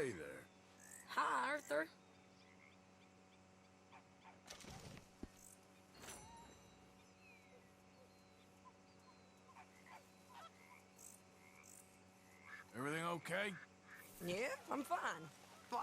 Hey there. Hi, Arthur. Everything okay? Yeah, I'm fine. Why?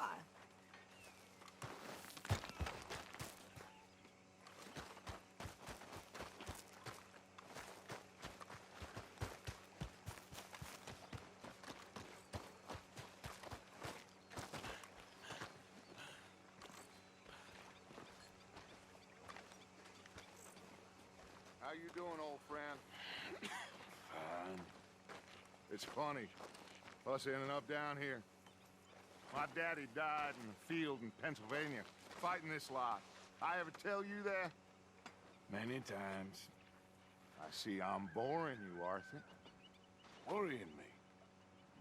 How you doing, old friend? Fine. It's funny, us ending up down here. My daddy died in the field in Pennsylvania, fighting this lot. I ever tell you that? Many times. I see I'm boring you, Arthur. Worrying me.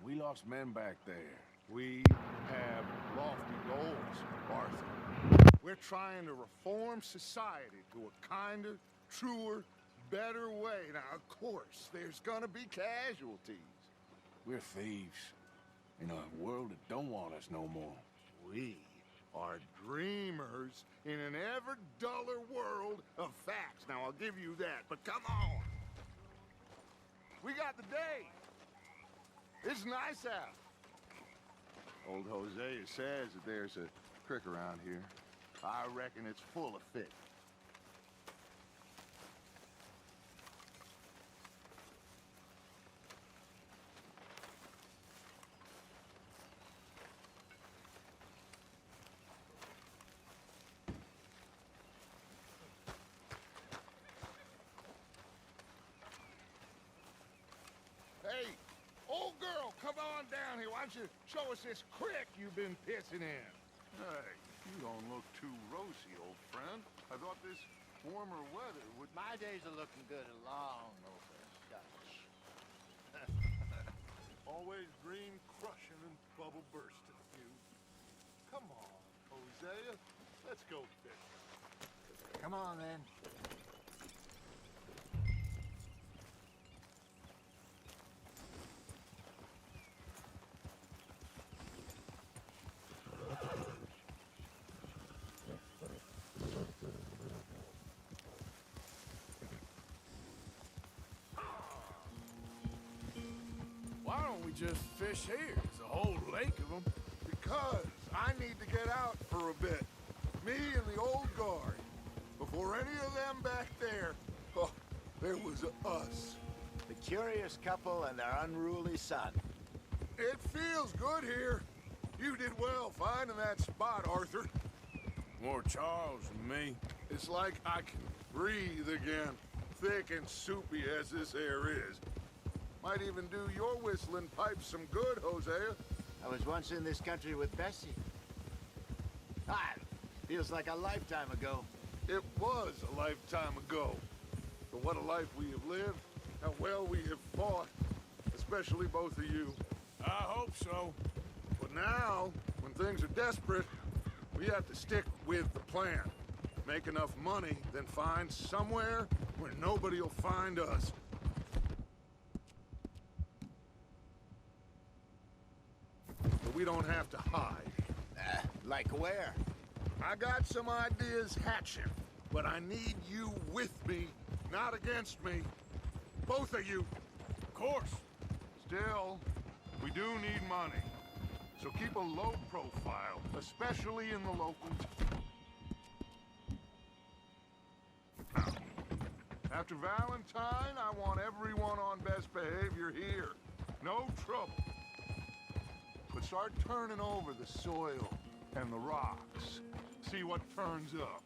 We lost men back there. We have lofty goals, Arthur. We're trying to reform society to a kinder, truer, better way. Now, of course, there's gonna be casualties. We're thieves. In a world that don't want us no more. We are dreamers in an ever duller world of facts. Now, I'll give you that, but come on. We got the day. It's nice out. Old Hosea says that there's a creek around here. I reckon it's full of fish. Hey, old girl, come on down here. Why don't you show us this creek you've been pissing in? Hey, you don't look too rosy, old friend. I thought this warmer weather would... My days are looking good along over Dutch. Always green crushing and bubble bursting, you. Come on, Hosea. Let's go fishing. Come on, then. Why don't we just fish here? There's a whole lake of them. Because I need to get out for a bit. Me and the old guard. Before any of them back there, oh, there was us. The curious couple and their unruly son. It feels good here. You did well finding that spot, Arthur. More Charles than me. It's like I can breathe again, thick and soupy as this air is. Might even do your whistling pipes some good, Hosea. I was once in this country with Bessie. Ah, feels like a lifetime ago. It was a lifetime ago. But what a life we have lived, how well we have fought, especially both of you. I hope so. But now, when things are desperate, we have to stick with the plan. Make enough money, then find somewhere where nobody will find us. But we don't have to hide. Like where? I got some ideas hatching, but I need you with me, not against me. Both of you. Of course. Still, we do need money. So keep a low profile, especially in the local town. After Valentine, I want everyone on best behavior here. No trouble. But start turning over the soil and the rocks. See what turns up.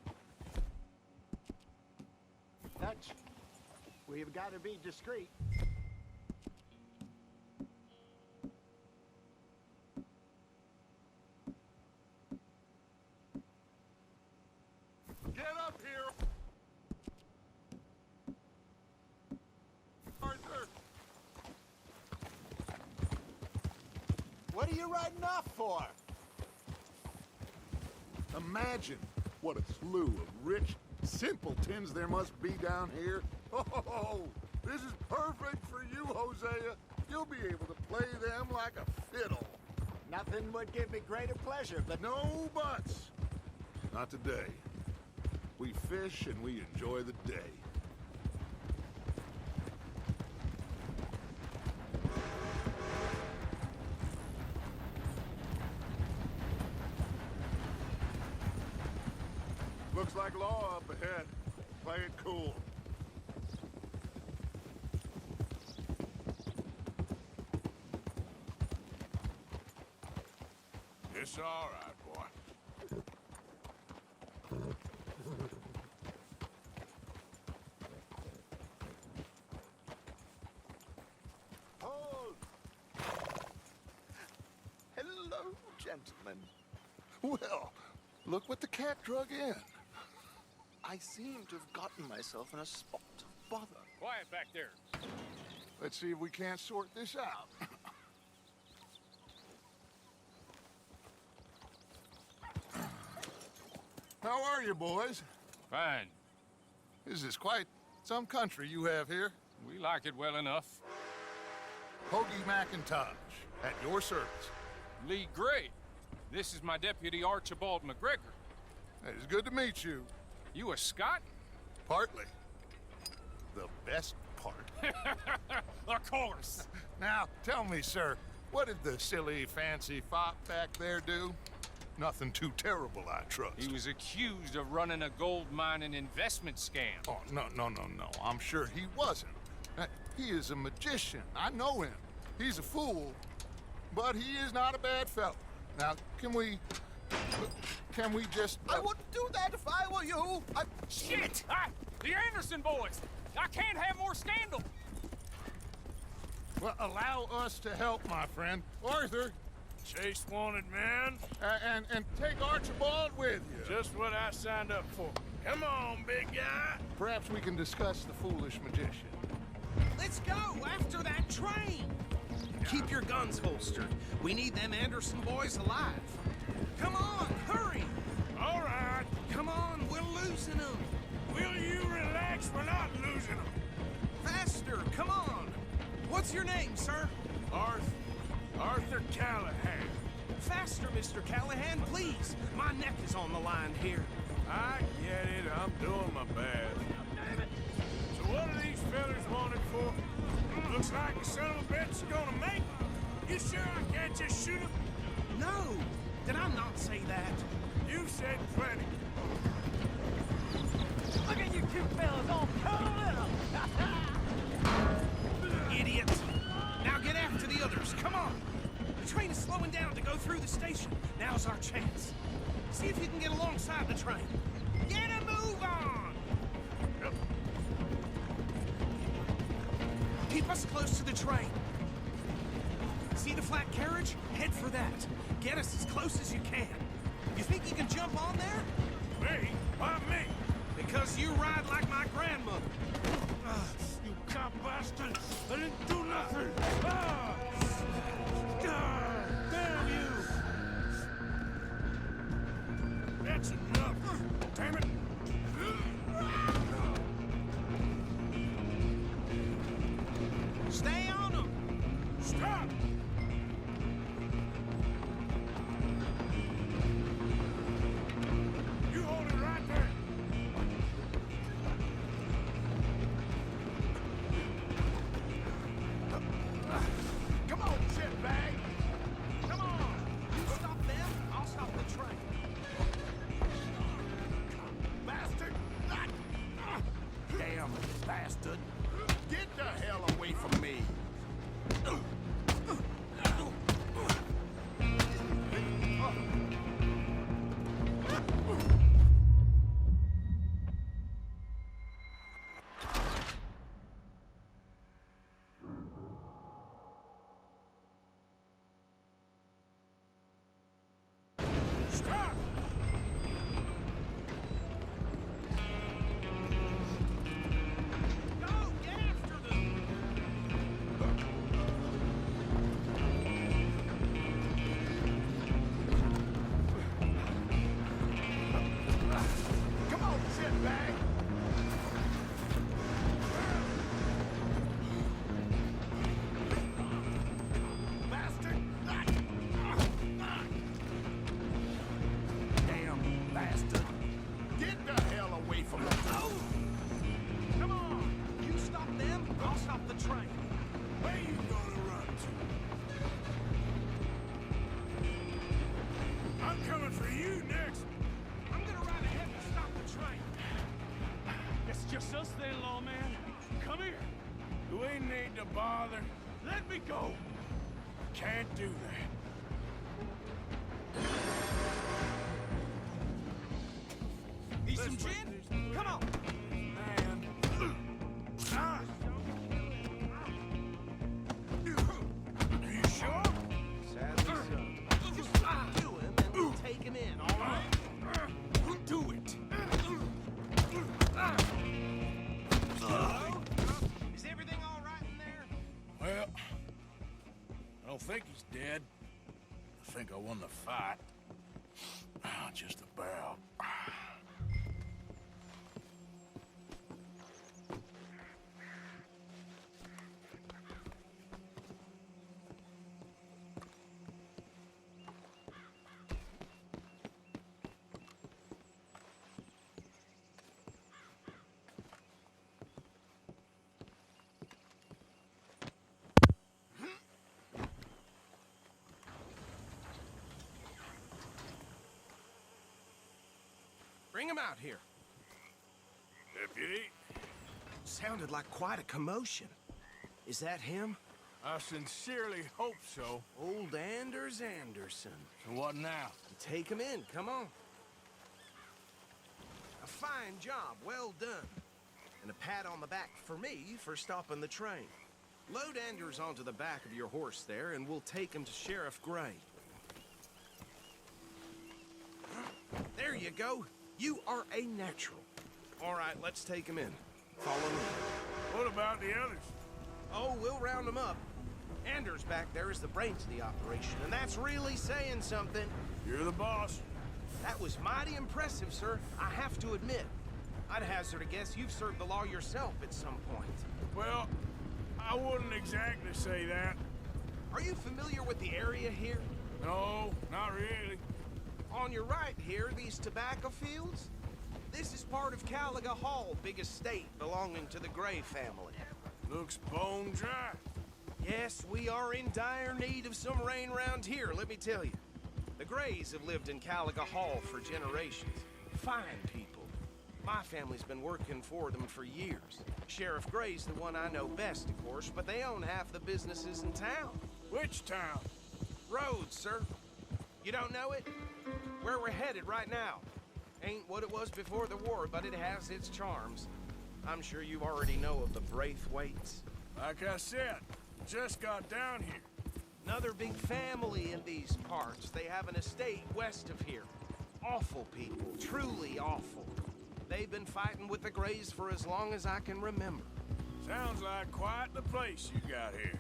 Dutch, we've got to be discreet. Get up here! Arthur! What are you riding off for? Imagine what a slew of rich simpletons there must be down here. Oh, this is perfect for you, Hosea. You'll be able to play them like a fiddle. Nothing would give me greater pleasure, but No buts. Not today. We fish and we enjoy the day. Looks like law up ahead. Play it cool. It's all right, boy. hold! Hello, gentlemen. Well, look what the cat drug in. I seem to have gotten myself in a spot of bother. Quiet back there. Let's see if we can't sort this out. How are you, boys? Fine. This is quite some country you have here. We like it well enough. Hoagie McIntosh, at your service. Lee Gray. This is my deputy Archibald McGregor. It's good to meet you. You a Scot? Partly. The best part. Of course. Now, tell me, sir, what did the silly, fancy fop back there do? Nothing too terrible, I trust. He was accused of running a gold mining investment scam. Oh, no. I'm sure he wasn't. He is a magician. I know him. He's a fool, but he is not a bad fellow. Now, can we just... I wouldn't do that if I were you. Shit! The Anderson boys! I can't have more scandal! Well, allow us to help, my friend. Arthur, Chase wanted man. and take Archibald with you. Just what I signed up for. Come on, big guy. Perhaps we can discuss the foolish magician. Let's go after that train! Keep your guns holstered. We need them Anderson boys alive. Come on, hurry! All right. Come on, we're losing them. Will you relax? We're not losing them. Faster, come on. What's your name, sir? Arthur Callahan. Faster, Mr. Callahan, please. My neck is on the line here. I get it. I'm doing my best. So what are these fellas wanted for? Looks like the son of a bitch is gonna make it. You sure I can't just shoot him? No, did I not say that? You said plenty. Look at you two fellas all cuddled up. Idiots. Now get after the others, come on. The train is slowing down to go through the station. Now's our chance. See if you can get alongside the train. Get a move on! Keep us close to the train. See the flat carriage? Head for that. Get us as close as you can. You think you can jump on there? Me? Why me? Because you ride like my grandmother. You cop bastard! I didn't do nothing! Damn you! That's enough! Damn it! Stay on them! Stop! You hold it right there! go. Can't do that. Need some gin? Come on. Man. Ah. Are you sure? Sadly so. Just do him and we'll take him in, all right? Do it. Hello? Is everything all right in there? Well, I don't think he's dead. I think I won the fight. Ah, just about. Bring him out here. Deputy, Sounded like quite a commotion. Is that him? I sincerely hope so. Old Anders Anderson. So what now? Take him in, come on. A fine job, well done. And a pat on the back for me for stopping the train. Load Anders onto the back of your horse there, and we'll take him to Sheriff Gray. There you go. You are a natural. All right, let's take him in. Follow me. What about the others? Oh, we'll round them up. Anders back there is the brains of the operation, and that's really saying something. You're the boss. That was mighty impressive, sir. I have to admit. I'd hazard a guess you've served the law yourself at some point. Well, I wouldn't exactly say that. Are you familiar with the area here? No, not really. On your right here, these tobacco fields? This is part of Caliga Hall, big estate belonging to the Gray family. Looks bone dry. Yes, we are in dire need of some rain round here, let me tell you. The Grays have lived in Caliga Hall for generations. Fine people. My family's been working for them for years. Sheriff Gray's the one I know best, of course, but they own half the businesses in town. Which town? Rhodes, sir. You don't know it? Where we're headed right now. Ain't what it was before the war, but it has its charms. I'm sure you already know of the Braithwaites. Like I said, just got down here. Another big family in these parts. They have an estate west of here. Awful people, truly awful. They've been fighting with the Grays for as long as I can remember. Sounds like quite the place you got here.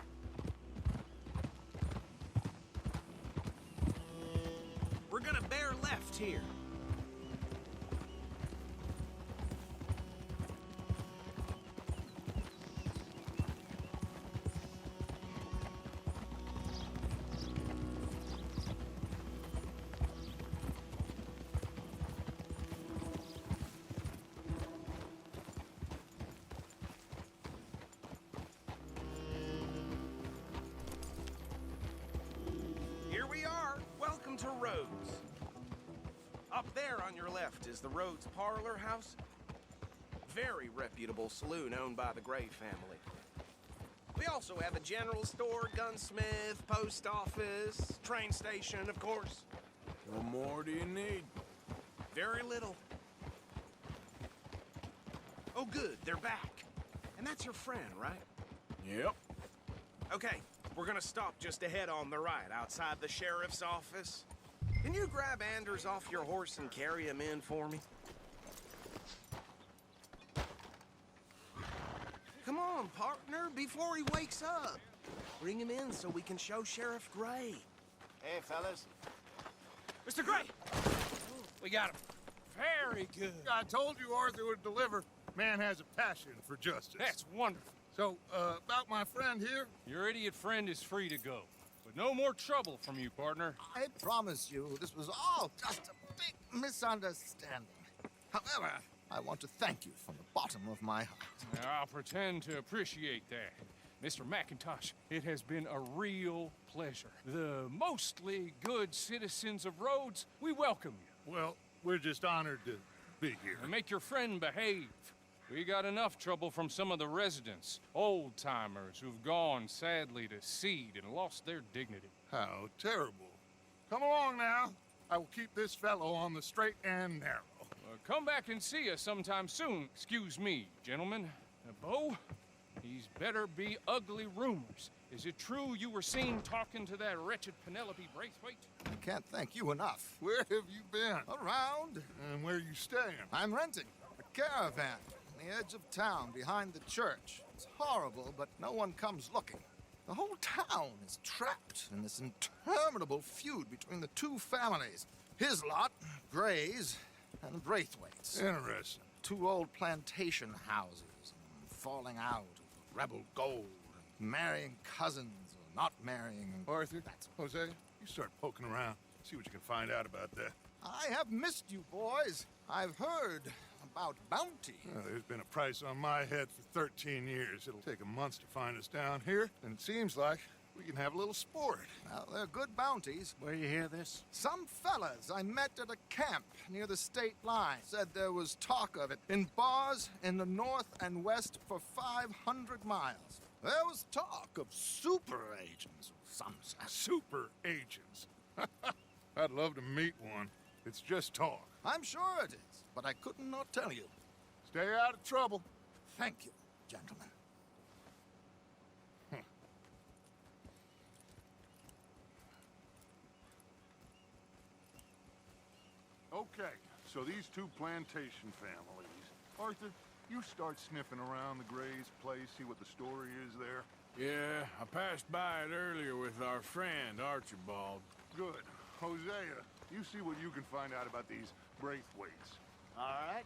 We're gonna bear left here. Here we are. Welcome to Rhodes. Up there on your left is the Rhodes Parlor House. Very reputable saloon owned by the Gray family. We also have a general store, gunsmith, post office, train station, of course. What more do you need? Very little. Oh, good, they're back. And that's your friend, right? Yep. Okay, we're gonna stop just ahead on the right, outside the sheriff's office. Can you grab Anders off your horse and carry him in for me? Come on, partner, before he wakes up. Bring him in so we can show Sheriff Gray. Hey, fellas. Mr. Gray! We got him. Very good. I told you Arthur would deliver. Man has a passion for justice. That's wonderful. So, about my friend here, Your idiot friend is free to go. But no more trouble from you, partner. I promise you, this was all just a big misunderstanding. However, I want to thank you from the bottom of my heart. Now, I'll pretend to appreciate that. Mr. McIntosh, it has been a real pleasure. The mostly good citizens of Rhodes, we welcome you. well, we're just honored to be here. And make your friend behave. We got enough trouble from some of the residents, old-timers who've gone, sadly, to seed and lost their dignity. How terrible. Come along now. I will keep this fellow on the straight and narrow. Come back and see us sometime soon. Excuse me, gentlemen. Bo, these better be ugly rumors. Is it true you were seen talking to that wretched Penelope Braithwaite? I can't thank you enough. Where have you been? Around. And where are you staying? I'm renting a caravan on the edge of town behind the church. It's horrible, but no one comes looking. The whole town is trapped in this interminable feud between the two families. His lot, Gray's, and Braithwaite's. Interesting. Two old plantation houses, falling out of rebel gold, and marrying cousins or not marrying. Arthur, Jose, you start poking around. See what you can find out about that. I have missed you, boys. I've heard about bounty. Well, there's been a price on my head for 13 years. It'll take a month to find us down here, and it seems like we can have a little sport. Well, they're good bounties. Where you hear this? Some fellas I met at a camp near the state line said there was talk of it in bars in the north and west for 500 miles. There was talk of super agents of some sort. Super agents. I'd love to meet one. It's just talk. I'm sure it is, but I could not tell you. Stay out of trouble. Thank you, gentlemen. Okay, so these two plantation families. Arthur, you start sniffing around the Gray's place, see what the story is there. Yeah, I passed by it earlier with our friend, Archibald. Good. Hosea, you see what you can find out about these Braithwaites. All right.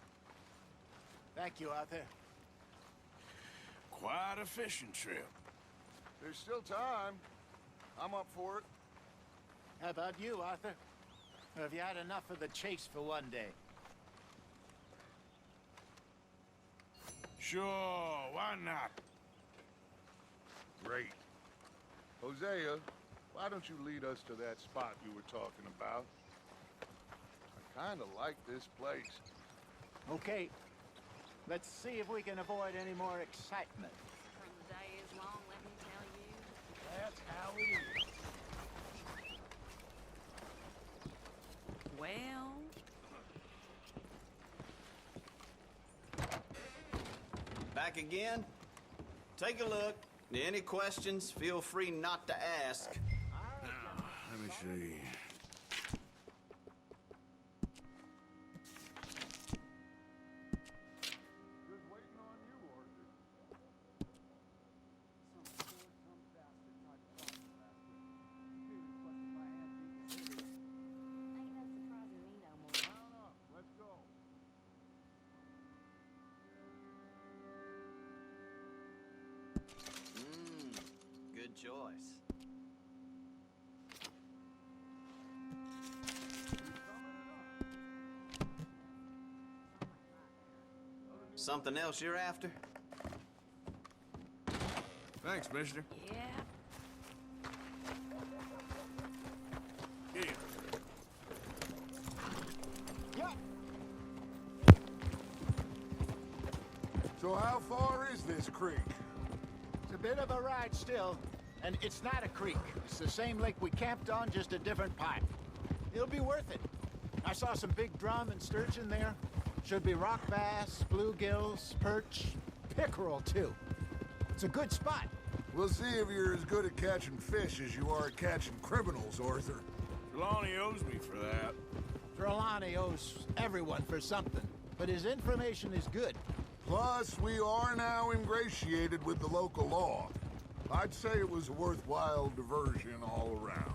Thank you, Arthur. Quite a fishing trip. There's still time. I'm up for it. How about you, Arthur? Or have you had enough of the chase for one day? Sure, why not? Great. Hosea, why don't you lead us to that spot you were talking about? I kind of like this place. Okay. Let's see if we can avoid any more excitement. When the day is long, let me tell you. That's how it is. Well, Back again? Take a look. Any questions, feel free not to ask. Let me see. Just waiting on you, Arthur. ain't no surprising me no more. Let's go. Good choice. Something else you're after? Thanks, mister. Yeah, Here. Yeah. So how far is this creek? It's a bit of a ride still, and it's not a creek. It's the same lake we camped on, just a different pipe. It'll be worth it. I saw some big drum and sturgeon there. Should be rock bass, bluegills, perch, pickerel too. It's a good spot. We'll see if you're as good at catching fish as you are at catching criminals, Arthur. Trelawney owes me for that. Trelawney owes everyone for something, but his information is good. Plus, we are now ingratiated with the local law. I'd say it was a worthwhile diversion all around.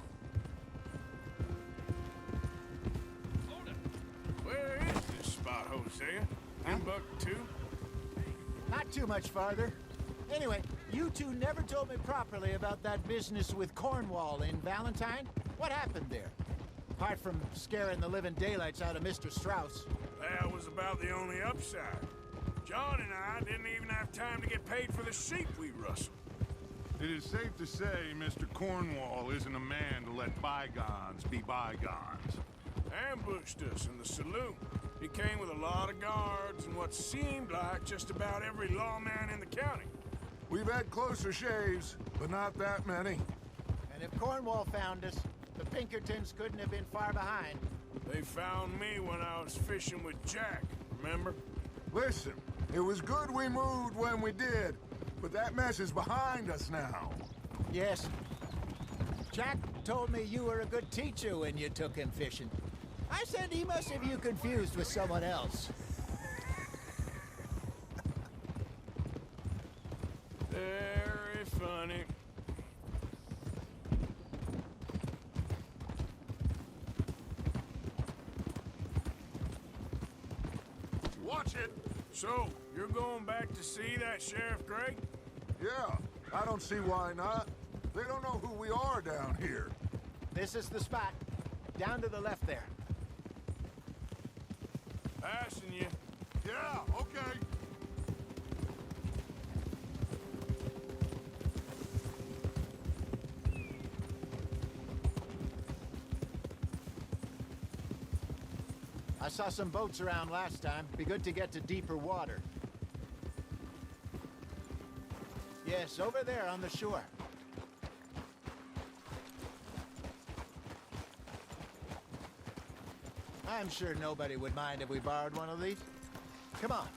Where is this spot, Hosea? Timbuktu? Not too much farther. Anyway, you two never told me properly about that business with Cornwall in Valentine. What happened there? Apart from scaring the living daylights out of Mr. Strauss. That was about the only upside. John and I didn't even have time to get paid for the sheep we rustled. It is safe to say Mr. Cornwall isn't a man to let bygones be bygones. Ambushed us in the saloon. He came with a lot of guards and what seemed like just about every lawman in the county. We've had closer shaves, but not that many. And if Cornwall found us, the Pinkertons couldn't have been far behind. They found me when I was fishing with Jack, remember? Listen, it was good we moved when we did, but that mess is behind us now. Yes. Jack told me you were a good teacher when you took him fishing. I said he must have you confused with someone else. Very funny. Watch it! So, you're going back to see that Sheriff Gray? Yeah, I don't see why not. They don't know who we are down here. This is the spot. Down to the left there. Passing you. Yeah, okay. I saw some boats around last time. Be good to get to deeper water. Yes, over there on the shore. I'm sure nobody would mind if we borrowed one of these. Come on.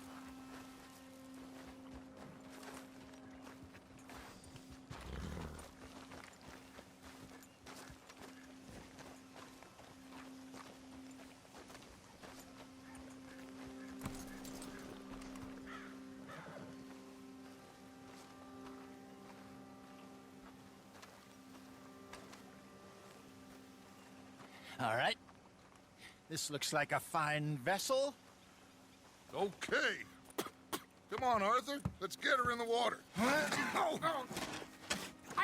All right. This looks like a fine vessel. Okay. Come on, Arthur. Let's get her in the water. I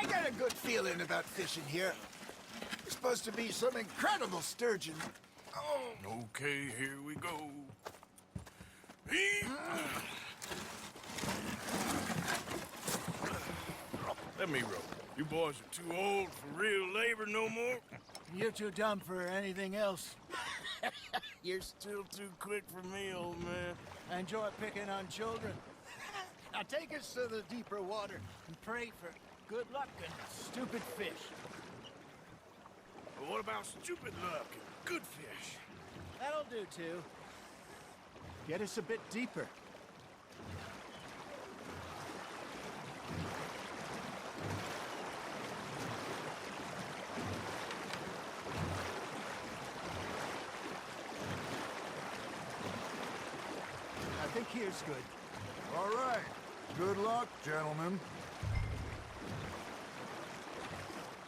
got a good feeling about fishing here. There's supposed to be some incredible sturgeon. Okay, here we go. Let me row. You boys are too old for real labor no more. You're too dumb for anything else. You're still too quick for me, old man. I enjoy picking on children. Now take us to the deeper water and pray for good luck and stupid fish. But what about stupid luck and good fish? That'll do, too. Get us a bit deeper. I think here's good. All right. Good luck, gentlemen.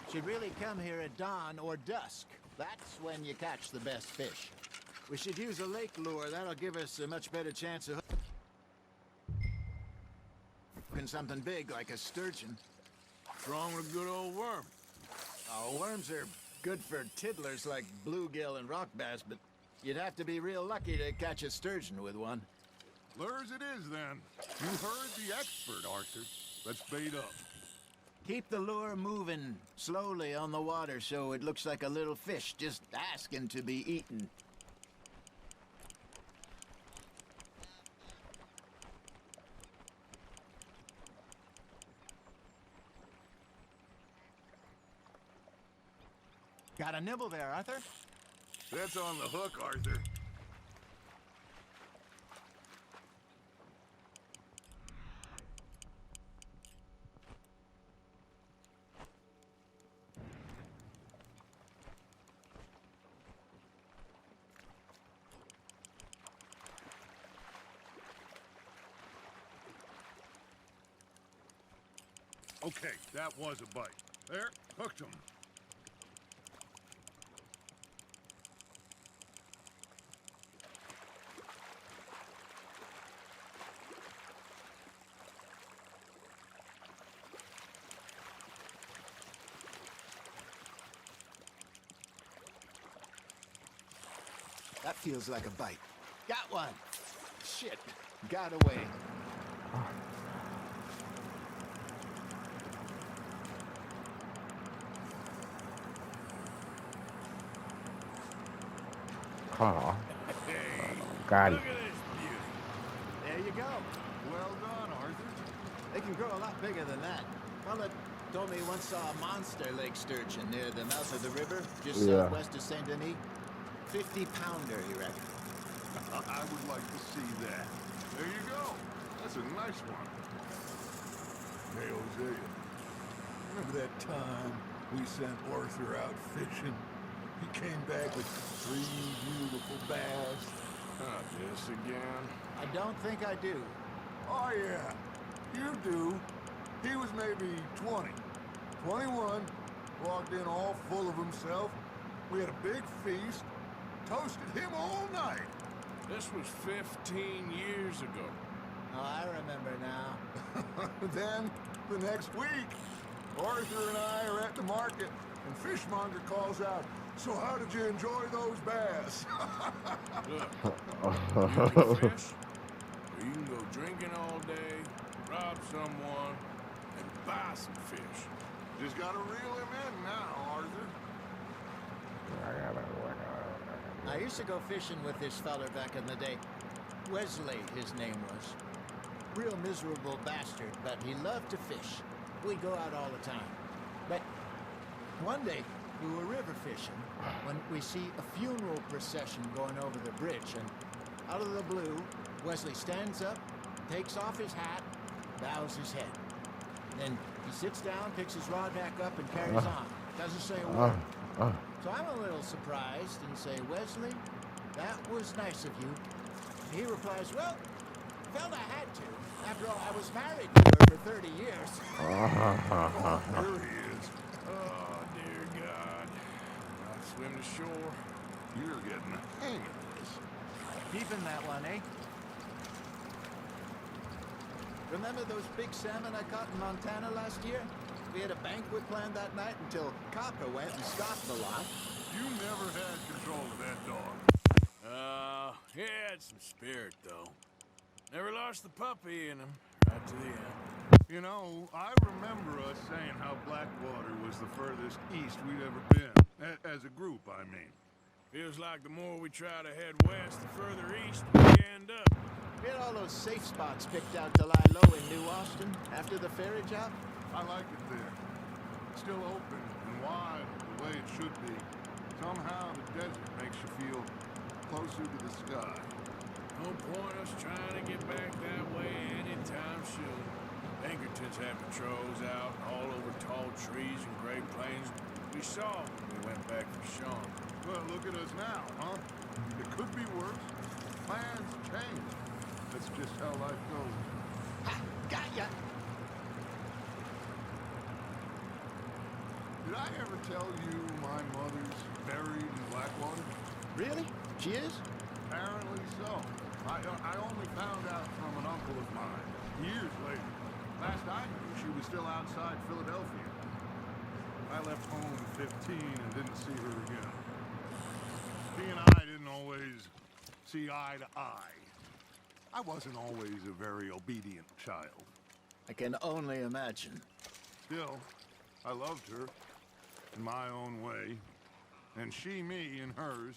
Should really come here at dawn or dusk. That's when you catch the best fish. We should use a lake lure. That'll give us a much better chance of hooking something big like a sturgeon. What's wrong with a good old worm? Oh, worms are good for tiddlers like bluegill and rock bass, but you'd have to be real lucky to catch a sturgeon with one. Lures it is, then. You heard the expert, Arthur. Let's bait up. Keep the lure moving slowly on the water so it looks like a little fish just asking to be eaten. Got a nibble there, Arthur? That's on the hook, Arthur. Okay, that was a bite. There, hooked him. That feels like a bite. Got one. Shit. Got away. Huh. Hey, Look Got it. at this beauty. There you go. Well done, Arthur. They can grow a lot bigger than that. Fella told me he once saw a monster lake sturgeon near the mouth of the river, just Yeah. southwest of Saint Denis. 50-pounder, he reckoned. I would like to see that. There you go. That's a nice one. Hey, Hosea. Remember that time we sent Arthur out fishing? He came back with 3 beautiful bass. This again. I don't think I do. Oh, yeah. You do. He was maybe 20. 21. Walked in all full of himself. We had a big feast. Toasted him all night. This was 15 years ago. Oh, I remember now. Then, the next week, Arthur and I are at the market, and Fishmonger calls out, "So how did you enjoy those bass?" Look, you can fish, or you can go drinking all day, rob someone, and buy some fish. Just gotta reel him in now, Arthur. I used to go fishing with this feller back in the day. Wesley, his name was. Real miserable bastard, but he loved to fish. We go out all the time. But one day, we were river fishing when we see a funeral procession going over the bridge, and out of the blue, Wesley stands up, takes off his hat, bows his head. Then he sits down, picks his rod back up, and carries on. Doesn't say a word. So I'm a little surprised and say, "Wesley, that was nice of you." He replies, "Well, felt I had to. After all, I was married to her for 30 years." There he is. Oh, dear God. I'll swim to shore. You're getting the hang of this. Keeping that one, eh? Remember those big salmon I caught in Montana last year? We had a banquet planned that night until Copper went and scoffed the lot. You never had control of that dog. He had some spirit, though. Never lost the puppy in him, right to the end. You know, I remember us saying how Blackwater was the furthest east we'd ever been. As a group, I mean. Feels like the more we try to head west, the further east we end up. We had all those safe spots picked out to lie low in New Austin after the ferry job. I like it there. Still open and wide, the way it should be. Somehow the desert makes you feel closer to the sky. No point us trying to get back that way anytime soon. Pinkertons had patrols out all over tall trees and Great Plains. We saw when we went back for Sean. Well, look at us now, huh? It could be worse. Plans change. That's just how life goes. Ha! Got ya! Did I ever tell you my mother's buried in Blackwater? Really? She is? Apparently so. I only found out from an uncle of mine, years later. Last I knew, she was still outside Philadelphia. I left home at 15 and didn't see her again. She and I didn't always see eye to eye. I wasn't always a very obedient child. I can only imagine. Still, I loved her in my own way, and she me in hers.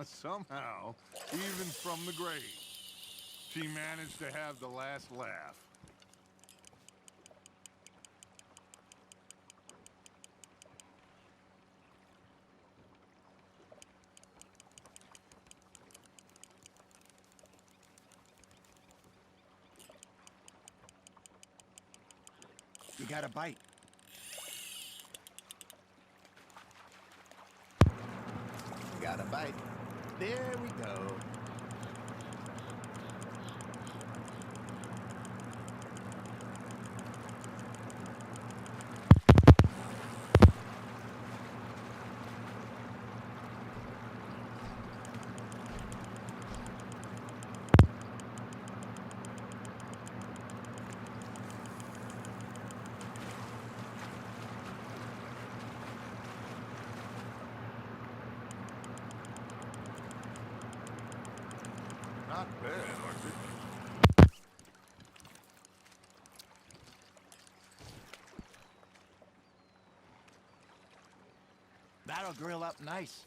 Somehow, even from the grave, she managed to have the last laugh. You got a bite. You got a bite. There we go. Not bad, Arthur. That'll grill up nice.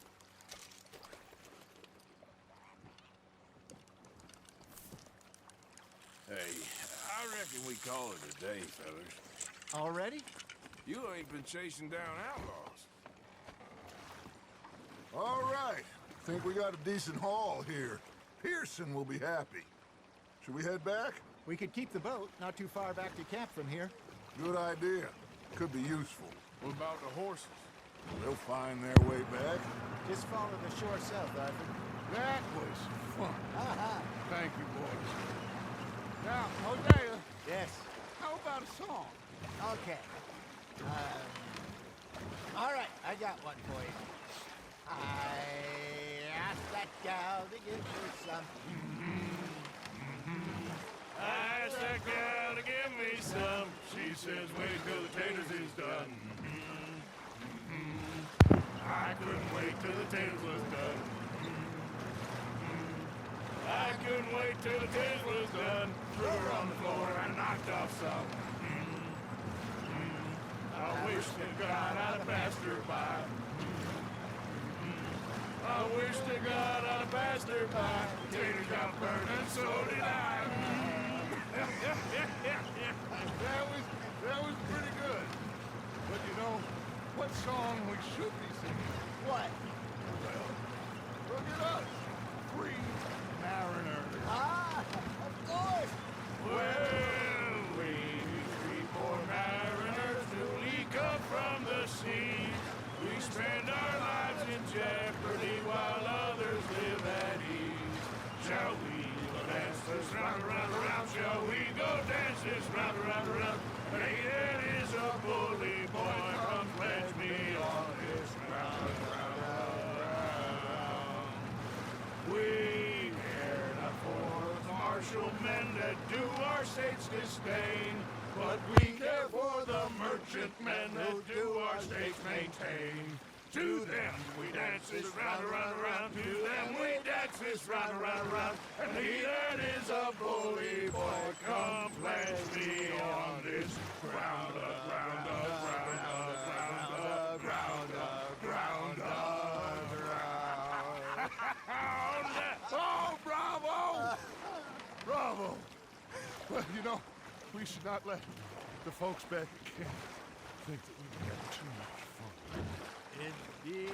reckon we call it a day, fellas. Already? You ain't been chasing down outlaws. All right. Think we got a decent haul here. Pearson will be happy. Should we head back? We could keep the boat not too far back to camp from here. Good idea. Could be useful. What about the horses? They'll find their way back. Just follow the shore south, Arthur. That was fun. Thank you, boys. Now, Hosea, Yes. how about a song? Okay. All right, I got one for you. I asked that gal to give me some. I asked that gal to give me some. She says, wait till the taters is done. I couldn't wait till the taters was done. I couldn't wait till the taters was done. Threw her on the floor and knocked off some. I wish to God I'd have passed her by. I wish to God I'd have passed her by. Taters got burned and so did I. That was pretty good. But you know, what song we should be singing? What? Well, look at us. Free mariners. Of course. Well, we three poor mariners newly come from the sea. We spend our lives in jeopardy while others live at ease. Shall we go dance this round, around, around? Shall we go dance this round, around, around? Hey, that is a bully boy. Come pledge me on this round, round, round. We care not for the martial men that do our state's disdain, but we care for the merchant men that do our states maintain. To them we dance this round, around, around. To them we dance this round, around, around. And he that is a bully boy, come pledge me on this ground up, ground up, ground up, ground up, ground up, ground up, ground up. Oh, bravo! Bravo! Well, you know, we should not let the folks back at camp think that we've had too much fun. Indeed.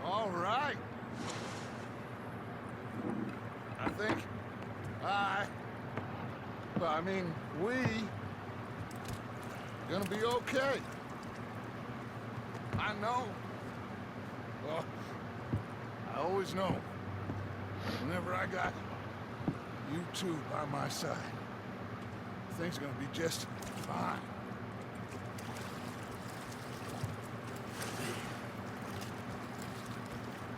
All right. I think we gonna be okay. I know. Well, I always know. Whenever I got you two by my side, things gonna be just fine.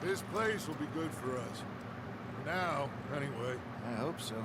This place will be good for us. For now, anyway. I hope so.